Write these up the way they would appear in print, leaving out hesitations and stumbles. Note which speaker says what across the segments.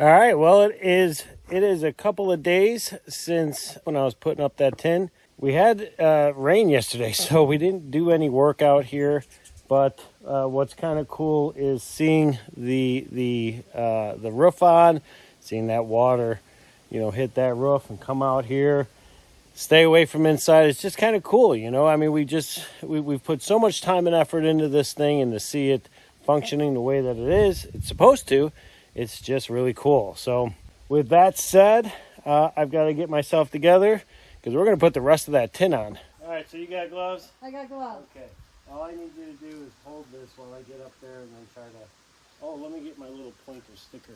Speaker 1: All right, well, it is a couple of days since when I was putting up that tin. We had rain yesterday, so we didn't do any work out here. But what's kind of cool is seeing the roof on, seeing that water, hit that roof and come out here. Stay away from inside. It's just kind of cool, I mean, we've put so much time and effort into this thing, and to see it functioning the way that it's supposed to, it's just really cool. So with that said, I've got to get myself together because we're going to put the rest of that tin on. All right, so you got gloves?
Speaker 2: I got gloves.
Speaker 1: Okay. All I need you to do is hold this while I get up there and then try to... Oh, let me get my little pointer sticker.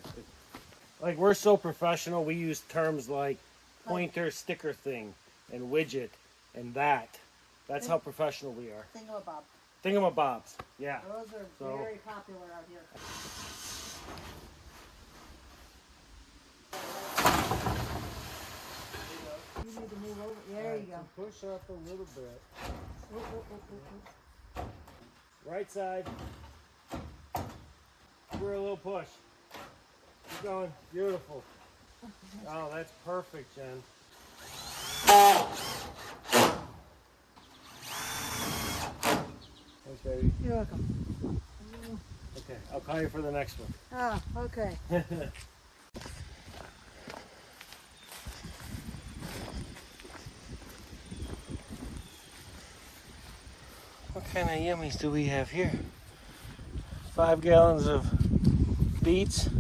Speaker 1: Like, we're so professional, we use terms like pointer, sticker thing, and widget, and that. That's how professional we are.
Speaker 2: Thingamabob.
Speaker 1: Thingamabobs, yeah.
Speaker 2: Those are very popular out here. You need to move over. There you go.
Speaker 1: Push up a little bit. Right side. We're a little push. Keep going. Beautiful. Oh, that's perfect, Jen. Thanks, baby.
Speaker 2: You're welcome.
Speaker 1: Okay, I'll call you for the next one.
Speaker 2: Oh, okay.
Speaker 1: What kind of yummies do we have here? 5 gallons of beets.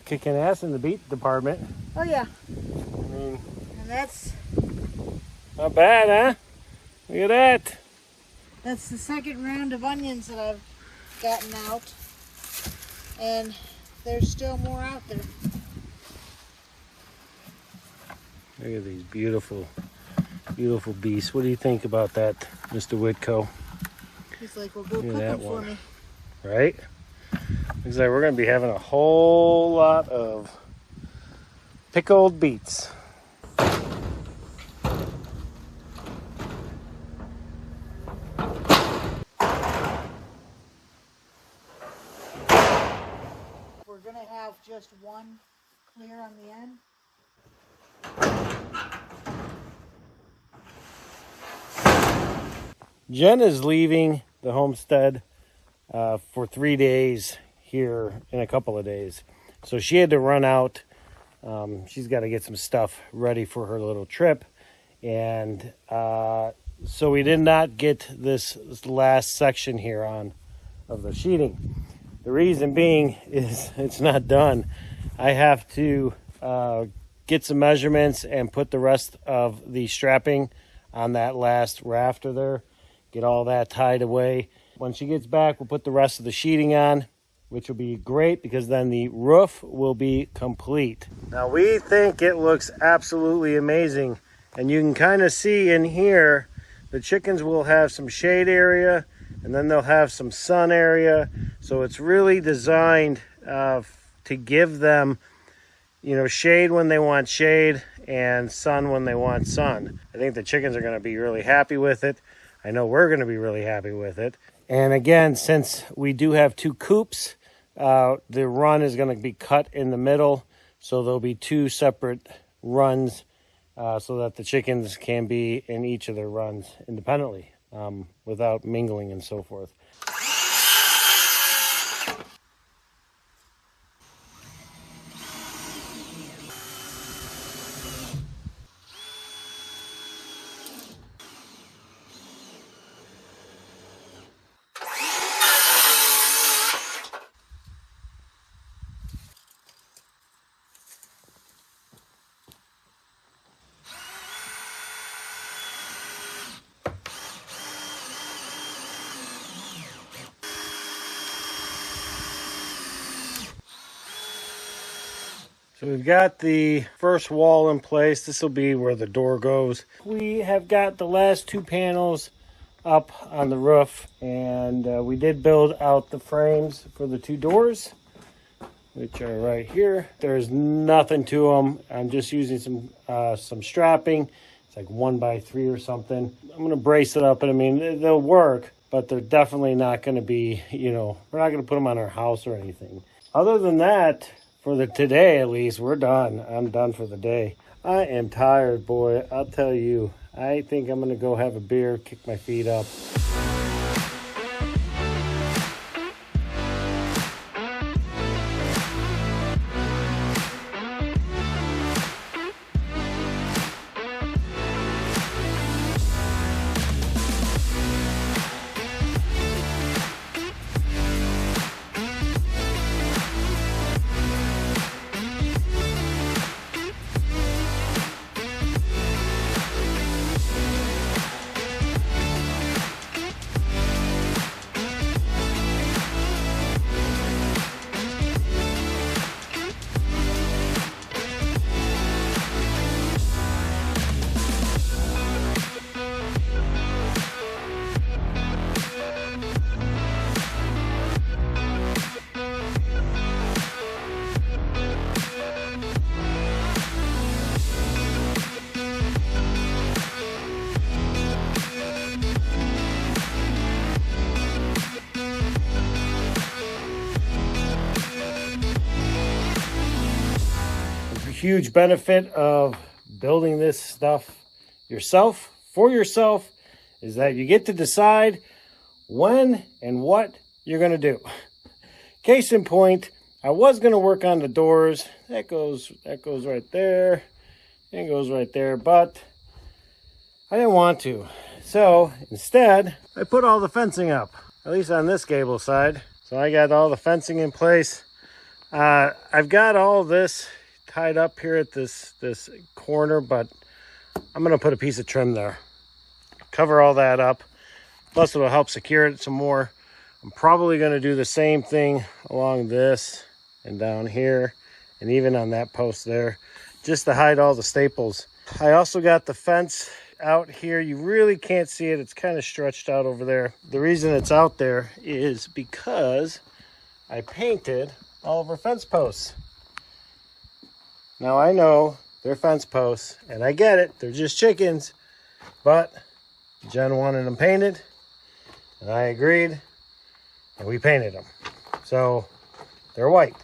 Speaker 1: Kicking ass in the beet department.
Speaker 2: Oh, yeah.
Speaker 1: I mean,
Speaker 2: And that's
Speaker 1: not bad, huh? Look at that.
Speaker 2: the second round of onions that I've gotten out. And there's still more out there.
Speaker 1: Look at these beautiful, beautiful beasts. What do you think about that, Mr. Whitco?
Speaker 2: He's like, well, go cook
Speaker 1: Look at
Speaker 2: them
Speaker 1: that
Speaker 2: for
Speaker 1: one.
Speaker 2: me.
Speaker 1: Right? Looks like we're going to be having a whole lot of pickled beets.
Speaker 2: We're going to have just one clear on the end.
Speaker 1: Jen is leaving the homestead for 3 days here in a couple of days. So she had to run out. She's got to get some stuff ready for her little trip. And so we did not get this last section here on of the sheeting. The reason being is it's not done. I have to get some measurements and put the rest of the strapping on that last rafter there. Get all that tied away. When she gets back, we'll put the rest of the sheeting on, which will be great because then the roof will be complete. Now we think it looks absolutely amazing, and you can kind of see in here the chickens will have some shade area and then they'll have some sun area. So it's really designed to give them, shade when they want shade and sun when they want sun. I think the chickens are going to be really happy with it. I know we're going to be really happy with it. And again, since we do have 2 coops, the run is going to be cut in the middle. So there'll be 2 separate runs so that the chickens can be in each of their runs independently without mingling and so forth. So we've got the first wall in place. This will be where the door goes. We have got the last 2 panels up on the roof, and we did build out the frames for the 2 doors, which are right here. There's nothing to them. I'm just using some strapping. It's like 1x3 or something. I'm going to brace it up, and I mean, they'll work, but they're definitely not going to be, we're not going to put them on our house or anything. Other than that, for the today at least, we're done. I'm done for the day. I am tired, boy. I'll tell you. I think I'm gonna go have a beer, kick my feet up. Huge benefit of building this stuff yourself for yourself is that you get to decide when and what you're going to do. Case in point, I was going to work on the doors. That goes right there and goes right there, but I didn't want to. So instead, I put all the fencing up, at least on this gable side. So I got all the fencing in place. I've got all this tied up here at this corner, but I'm gonna put a piece of trim there, cover all that up, plus it'll help secure it some more. I'm probably going to do the same thing along this and down here and even on that post there, just to hide all the staples. I also got the fence out here. You really can't see it, it's kind of stretched out over there. The reason it's out there is because I painted all of our fence posts. Now I know they're fence posts, and I get it, they're just chickens, but Jen wanted them painted, and I agreed, and we painted them. So they're white,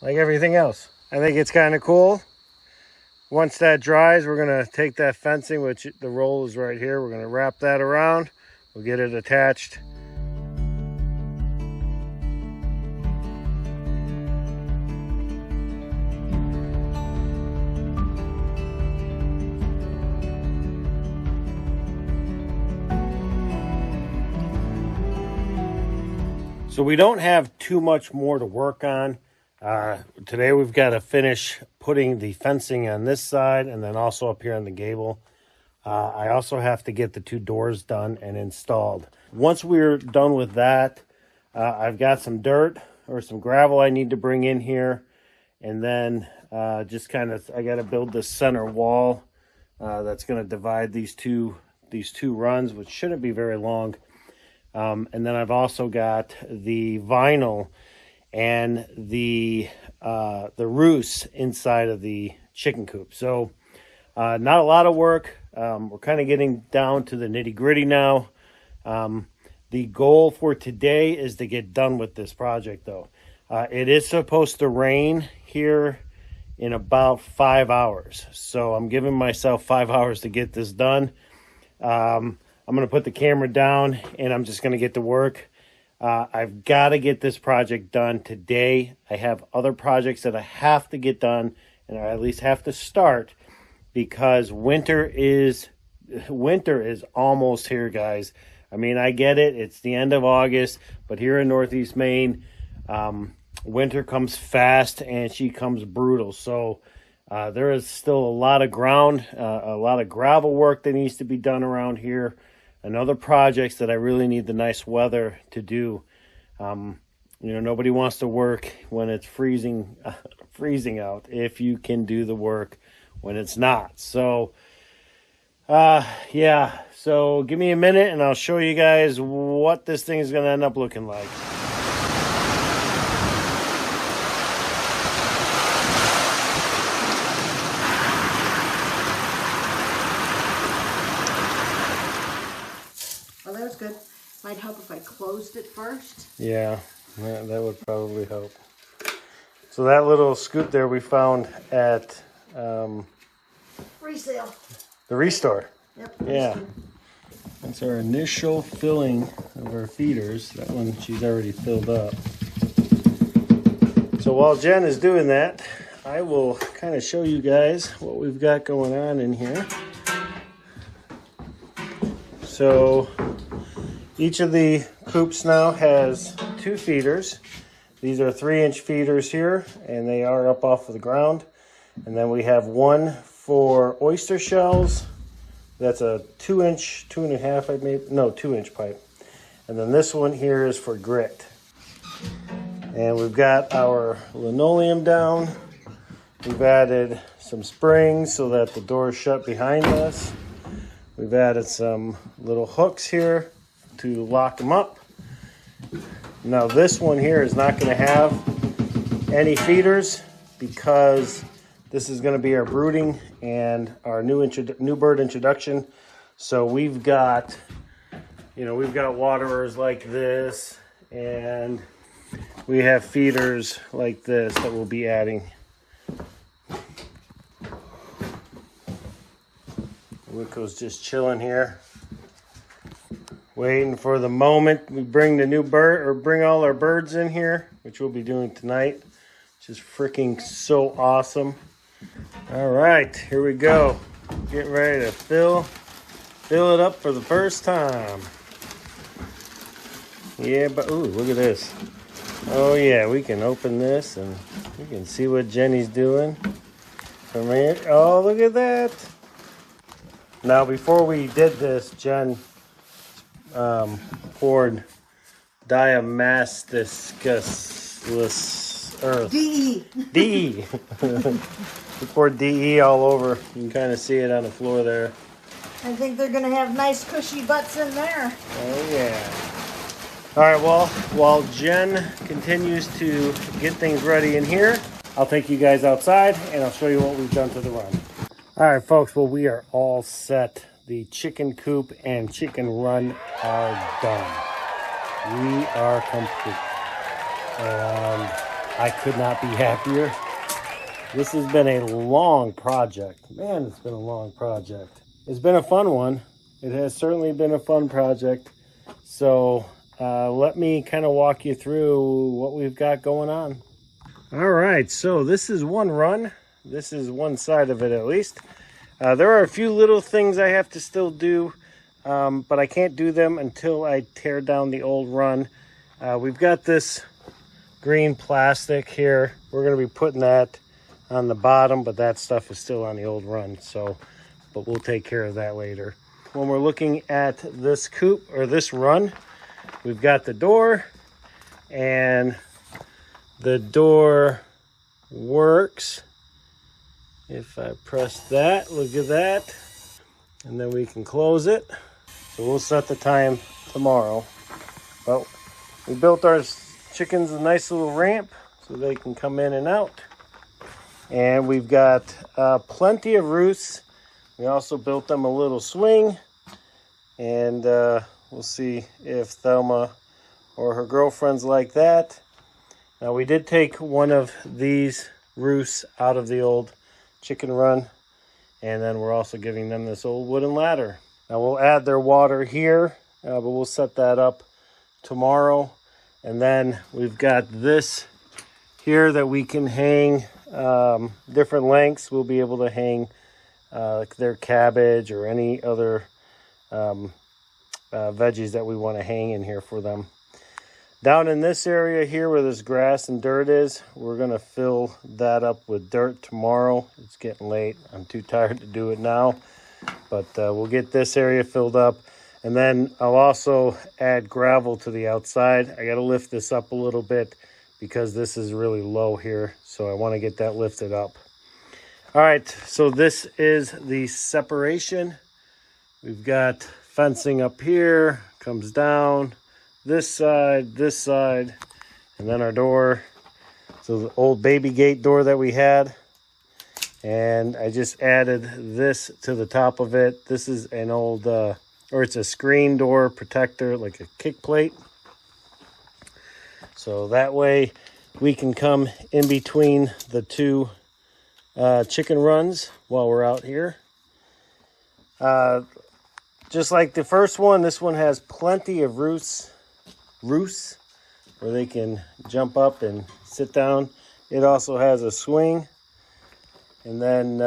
Speaker 1: like everything else. I think it's kind of cool. Once that dries, we're gonna take that fencing, which the roll is right here, we're gonna wrap that around, we'll get it attached. So we don't have too much more to work on. Today we've got to finish putting the fencing on this side and then also up here on the gable. I also have to get the two doors done and installed. Once we're done with that, I've got some dirt or some gravel I need to bring in here. And then just kind of, I got to build this center wall that's going to divide these two runs, which shouldn't be very long. And then I've also got the vinyl and the roost inside of the chicken coop. So not a lot of work. We're kind of getting down to the nitty gritty now. The goal for today is to get done with this project though. It is supposed to rain here in about 5 hours. So I'm giving myself 5 hours to get this done. I'm going to put the camera down and I'm just going to get to work. I've got to get this project done today. I have other projects that I have to get done, and I at least have to start, because winter is almost here, guys. I mean, I get it. It's the end of August, but here in Northeast Maine, winter comes fast and she comes brutal. So there is still a lot of ground, a lot of gravel work that needs to be done around here, and other projects that I really need the nice weather to do. You know, nobody wants to work when it's freezing out, if you can do the work when it's not. So yeah, so give me a minute and I'll show you guys what this thing is going to end up looking like.
Speaker 2: Well, that was good. Might help if I closed it first.
Speaker 1: Yeah, that would probably help. So that little scoop there we found at
Speaker 2: Resale.
Speaker 1: the Restore.
Speaker 2: Yep.
Speaker 1: Yeah. That's our initial filling of our feeders. That one she's already filled up. So while Jen is doing that, I will kind of show you guys what we've got going on in here. So each of the coops now has 2 feeders. These are 3-inch feeders here, and they are up off of the ground. And then we have one for oyster shells. That's a 2-inch, 2.5, I made, no, 2-inch pipe. And then this one here is for grit. And we've got our linoleum down. We've added some springs so that the door is shut behind us. We've added some little hooks here to lock them up. Now this one here is not going to have any feeders because this is going to be our brooding and our new bird introduction. So we've got, we've got waterers like this, and we have feeders like this that we'll be adding. Wicco's just chilling here, waiting for the moment we bring the new bird, or bring all our birds in here, which we'll be doing tonight, which is freaking so awesome. All right, here we go. Getting ready to fill it up for the first time. Yeah, but ooh, look at this. Oh yeah, we can open this and we can see what Jenny's doing from here. Oh, look at that. Now, before we did this, Jen poured diamasticus earth. DE. DE. We poured DE all over. You can kind of see it on the floor there.
Speaker 2: I think they're going to have nice cushy butts in there.
Speaker 1: Oh, yeah. All right, well, while Jen continues to get things ready in here, I'll take you guys outside and I'll show you what we've done to the run. All right, folks, well, we are all set. The chicken coop and chicken run are done. We are complete. And I could not be happier. This has been a long project. Man, it's been a long project. It's been a fun one. It has certainly been a fun project. So let me kind of walk you through what we've got going on. All right, so this is one run. This is one side of it at least. There are a few little things I have to still do, but I can't do them until I tear down the old run. We've got this green plastic here. We're going to be putting that on the bottom, but that stuff is still on the old run. But we'll take care of that later. When we're looking at this coop or this run, we've got the door, and the door works. If I press that, look at that, and then we can close it. So we'll set the time tomorrow. But we built our chickens a nice little ramp so they can come in and out. And we've got plenty of roosts. We also built them a little swing, and we'll see if Thelma or her girlfriends like that. Now, we did take one of these roosts out of the old chicken run, and then we're also giving them this old wooden ladder. Now, we'll add their water here, but we'll set that up tomorrow. And then we've got this here that we can hang different lengths. We'll be able to hang their cabbage or any other veggies that we want to hang in here for them. Down in this area here where this grass and dirt is, we're going to fill that up with dirt tomorrow. It's getting late. I'm too tired to do it now. But we'll get this area filled up. And then I'll also add gravel to the outside. I got to lift this up a little bit because this is really low here. So I want to get that lifted up. All right, so this is the separation. We've got fencing up here, comes down. This side, and then our door. So the old baby gate door that we had. And I just added this to the top of it. This is an old, or it's a screen door protector, like a kick plate. So that way we can come in between the two chicken runs while we're out here. Just like the first one, this one has plenty of roosts where they can jump up and sit down. It also has a swing. And then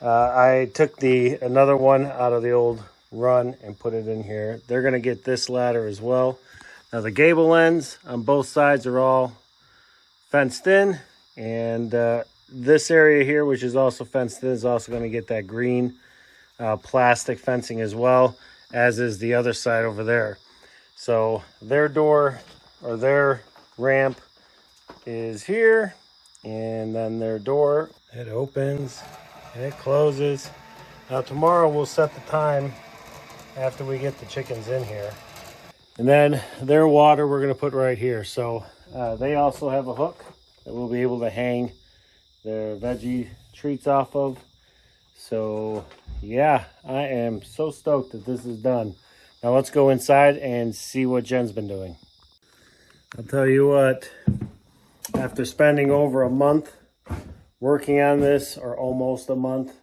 Speaker 1: I took another one out of the old run and put it in here. They're going to get this ladder as well. Now the gable ends on both sides are all fenced in. And this area here, which is also fenced in, is also going to get that green plastic fencing as well, as is the other side over there. So their door or their ramp is here, and then their door, it opens and it closes. Now tomorrow we'll set the time after we get the chickens in here. And then their water we're going to put right here. So they also have a hook that we'll be able to hang their veggie treats off of. So yeah, I am so stoked that this is done. Now let's go inside and see what Jen's been doing. I'll tell you what, after spending over a month working on this, or almost a month,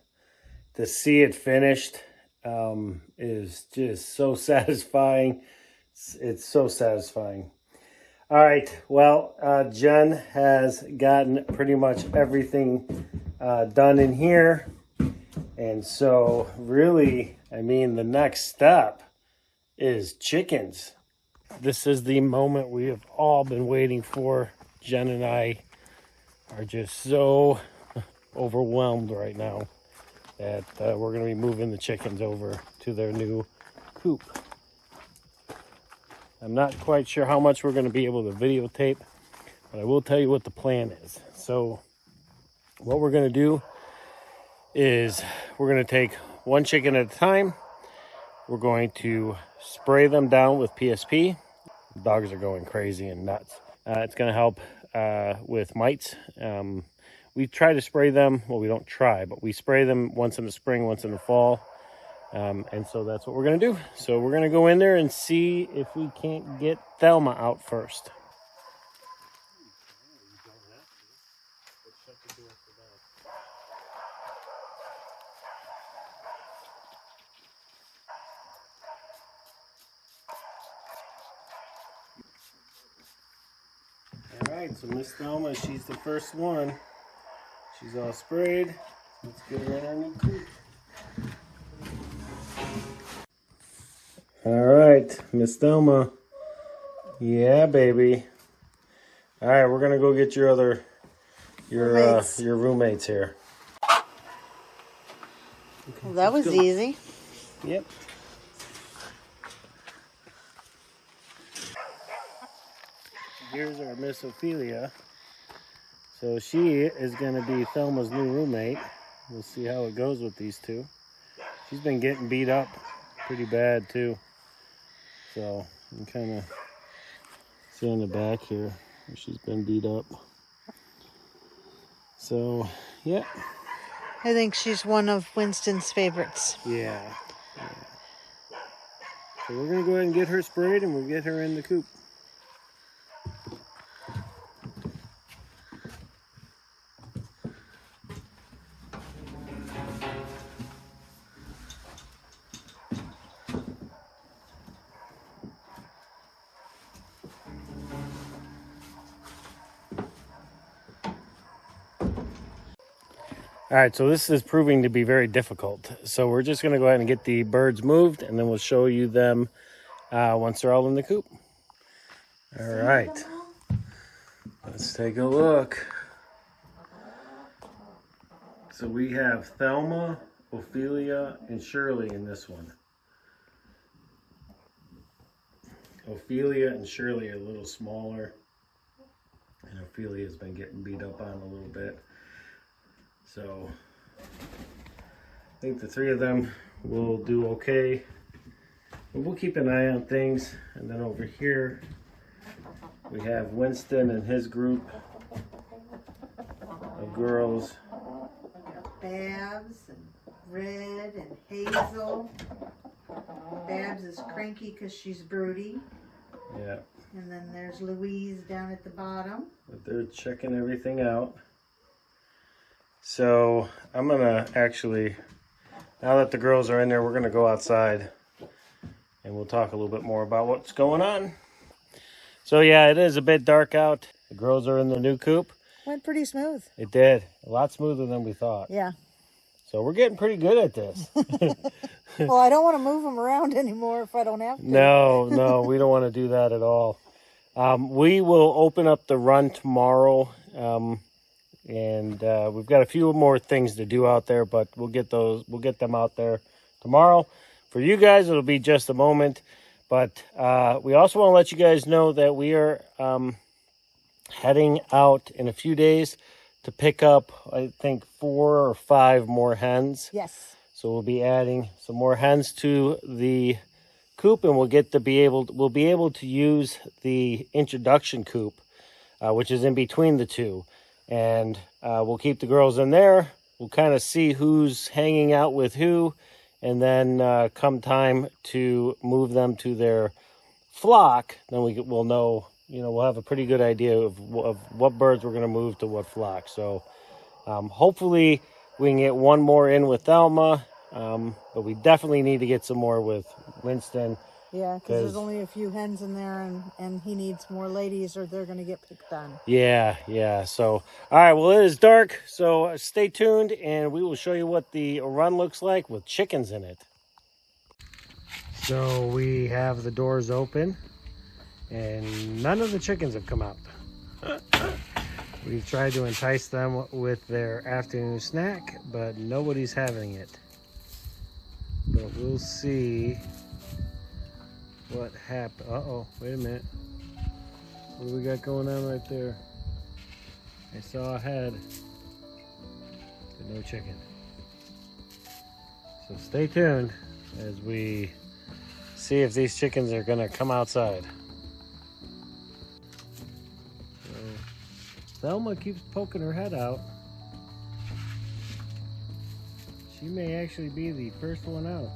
Speaker 1: to see it finished is just so satisfying. It's so satisfying. All right, well, Jen has gotten pretty much everything done in here. And so really, I mean, the next step is chickens. This is the moment we have all been waiting for. Jen and I are just so overwhelmed right now that we're going to be moving the chickens over to their new coop. I'm not quite sure how much we're going to be able to videotape, but I will tell you what the plan is. So what we're going to do is we're going to take one chicken at a time. We're going to spray them down with PSP. The dogs are going crazy and nuts. It's going to help with mites. We try to spray them. Well, we don't try, but we spray them once in the spring, once in the fall. And so that's what we're going to do. So we're going to go in there and see if we can't get Thelma out first. All right, so Miss Thelma, she's the first one. She's all sprayed. Let's get her in our new coop. All right, Miss Thelma. Yeah, baby. All right, we're gonna go get your roommates here.
Speaker 2: Well, that was easy.
Speaker 1: Yep. Here's our Miss Ophelia. So she is going to be Thelma's new roommate. We'll see how it goes with these two. She's been getting beat up pretty bad too. So you can kind of see on the back here where she's been beat up. So yeah.
Speaker 2: I think she's one of Winston's favorites.
Speaker 1: Yeah. So we're going to go ahead and get her sprayed and we'll get her in the coop. All right, so this is proving to be very difficult. So we're just going to go ahead and get the birds moved, and then we'll show you them once they're all in the coop. All right, let's take a look. So we have Thelma, Ophelia, and Shirley in this one. Ophelia and Shirley are a little smaller, and Ophelia has been getting beat up on a little bit. So I think the three of them will do okay, but we'll keep an eye on things. And then over here we have Winston and his group of girls.
Speaker 2: Babs and Red and Hazel. Babs is cranky because she's broody.
Speaker 1: Yeah.
Speaker 2: And then there's Louise down at the bottom.
Speaker 1: But they're checking everything out. So I'm gonna actually, now that the girls are in there, we're gonna go outside and we'll talk a little bit more about what's going on. So yeah, it is a bit dark out. The girls are in the new coop.
Speaker 2: Went pretty smooth.
Speaker 1: It did. A lot smoother than we thought.
Speaker 2: Yeah.
Speaker 1: So we're getting pretty good at this.
Speaker 2: Well, I don't want to move them around anymore if I don't have to.
Speaker 1: No, we don't want to do that at all. We will open up the run tomorrow. And we've got a few more things to do out there, but we'll get them out there tomorrow. For you guys, it'll be just a moment. But we also want to let you guys know that we are heading out in a few days to pick up, I think, 4 or 5 more hens.
Speaker 2: Yes.
Speaker 1: So we'll be adding some more hens to the coop, and we'll be able to use the introduction coop, which is in between the two. And we'll keep the girls in there. We'll kind of see who's hanging out with who. And then come time to move them to their flock, then we'll know, we'll have a pretty good idea of what birds we're going to move to what flock. So hopefully we can get one more in with Thelma. But we definitely need to get some more with Winston.
Speaker 2: Yeah, because there's only a few hens in there, and he needs more ladies or they're going to get picked on.
Speaker 1: Yeah. So, all right, well, it is dark, so stay tuned, and we will show you what the run looks like with chickens in it. So we have the doors open, and none of the chickens have come out. We've tried to entice them with their afternoon snack, but nobody's having it. But we'll see what happened. Uh-oh, wait a minute. What do we got going on right there? I saw a head, but no chicken. So stay tuned as we see if these chickens are gonna come outside. So Thelma keeps poking her head out. She may actually be the first one out.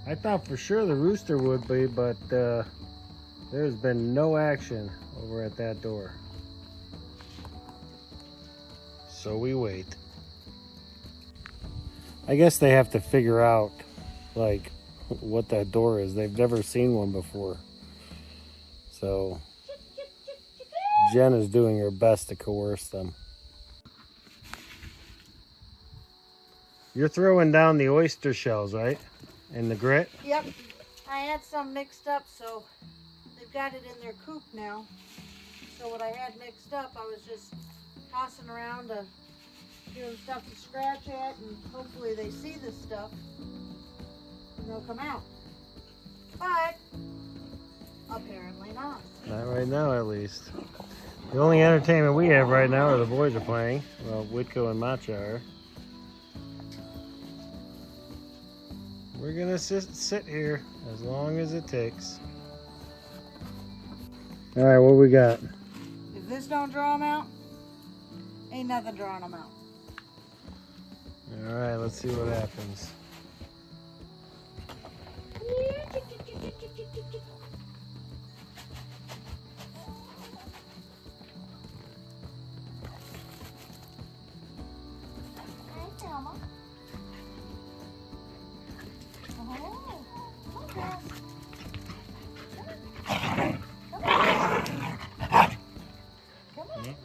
Speaker 1: I thought for sure the rooster would be, but there's been no action over at that door. So we wait. I guess they have to figure out, like, what that door is. They've never seen one before. So Jen is doing her best to coerce them. You're throwing down the oyster shells, right? And the grit?
Speaker 2: Yep. I had some mixed up, so they've got it in their coop now. So what I had mixed up, I was just tossing around to give them stuff to scratch at, and hopefully they see this stuff and they'll come out. But apparently not.
Speaker 1: Not right now, at least. The only entertainment we have right now are the boys are playing. Well, Whitco and Matcha are. We're gonna sit here as long as it takes. All right, what we got?
Speaker 2: If this don't draw them out, ain't nothing drawing them out.
Speaker 1: All right, let's see what happens.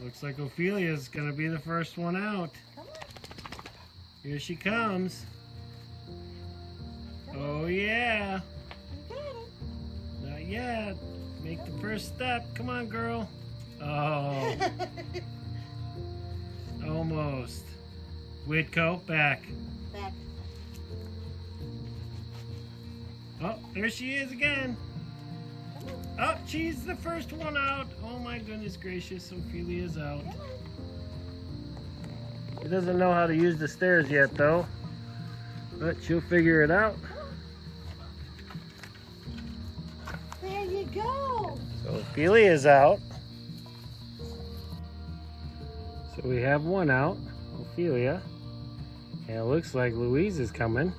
Speaker 1: Looks like Ophelia's gonna be the first one out. Here she comes. Oh yeah. Not yet. Make the first step. Come on, girl. Oh. Almost. Whitco, back.
Speaker 2: Back.
Speaker 1: Oh, there she is again. Oh, she's the first one out. Oh my goodness gracious, Ophelia's out. She doesn't know how to use the stairs yet though, but she'll figure it out.
Speaker 2: There you go.
Speaker 1: So Ophelia's out. So we have one out, Ophelia. And it looks like Louise is coming.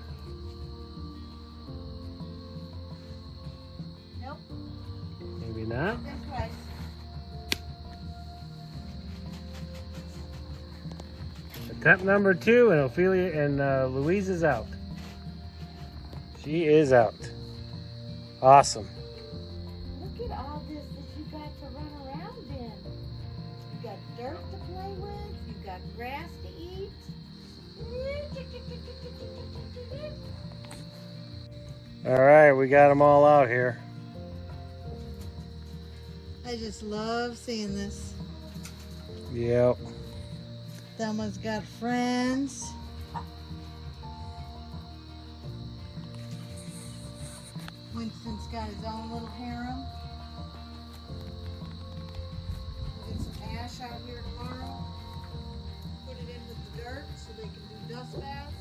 Speaker 1: not?
Speaker 2: This way.
Speaker 1: Attempt number 2, and Ophelia and Louise is out. She is out. Awesome.
Speaker 2: Look at all this that you got to run around in. You got dirt to play with. You got grass to eat.
Speaker 1: All right, we got them all out here.
Speaker 2: I just love seeing this.
Speaker 1: Yep.
Speaker 2: Thelma's got friends. Winston's got his own little harem. We'll get some ash out here tomorrow. Put it in with the dirt so they can do dust baths.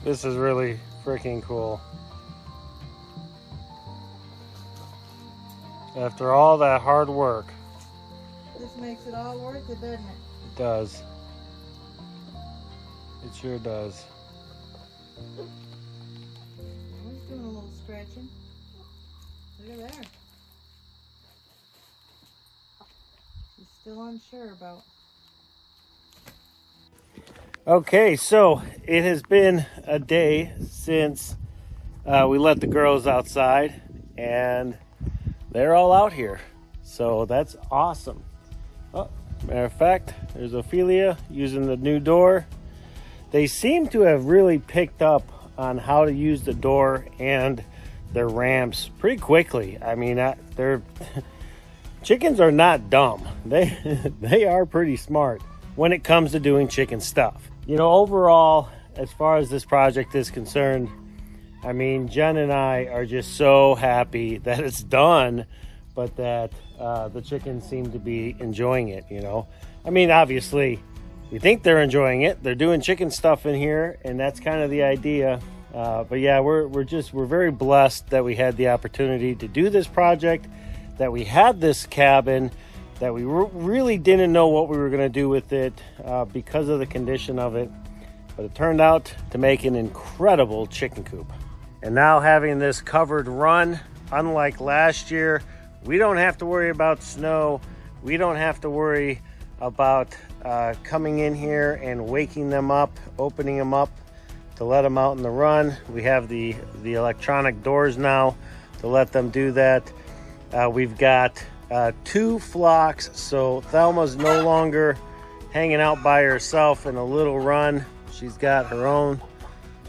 Speaker 1: This is really freaking cool. After all that hard work.
Speaker 2: This makes it all worth it, doesn't it?
Speaker 1: It does. It sure does.
Speaker 2: I was doing a little stretching. Look at there. She's still unsure about.
Speaker 1: Okay, so it has been a day since we let the girls outside, and they're all out here. So that's awesome. Oh, matter of fact, there's Ophelia using the new door. They seem to have really picked up on how to use the door and their ramps pretty quickly. I mean, they're chickens are not dumb. They are pretty smart when it comes to doing chicken stuff. You know, overall, as far as this project is concerned, I mean, Jen and I are just so happy that it's done, but that the chickens seem to be enjoying it, you know. I mean, obviously, we think they're enjoying it. They're doing chicken stuff in here, and that's kind of the idea. But yeah, we're very blessed that we had the opportunity to do this project, that we had this cabin, that we really didn't know what we were going to do with it because of the condition of it. But it turned out to make an incredible chicken coop. And now having this covered run, unlike last year, we don't have to worry about snow. We don't have to worry about coming in here and waking them up, opening them up to let them out in the run. We have the electronic doors now to let them do that. We've got 2 flocks, so Thelma's no longer hanging out by herself in a little run. She's got her own,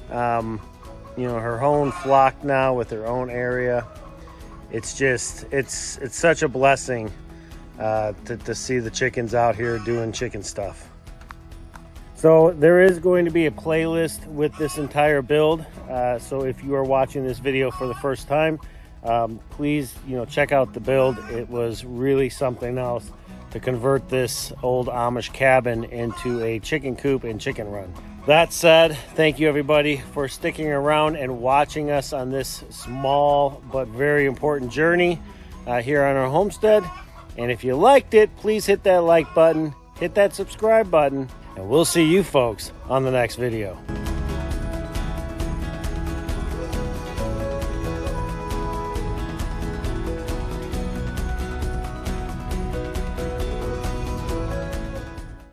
Speaker 1: her own flock now with her own area. It's just, it's such a blessing to see the chickens out here doing chicken stuff. So there is going to be a playlist with this entire build. So if you are watching this video for the first time, please, check out the build. It was really something else to convert this old Amish cabin into a chicken coop and chicken run. That said, thank you everybody for sticking around and watching us on this small but very important journey here on our homestead. And if you liked it, please hit that like button, hit that subscribe button, and we'll see you folks on the next video.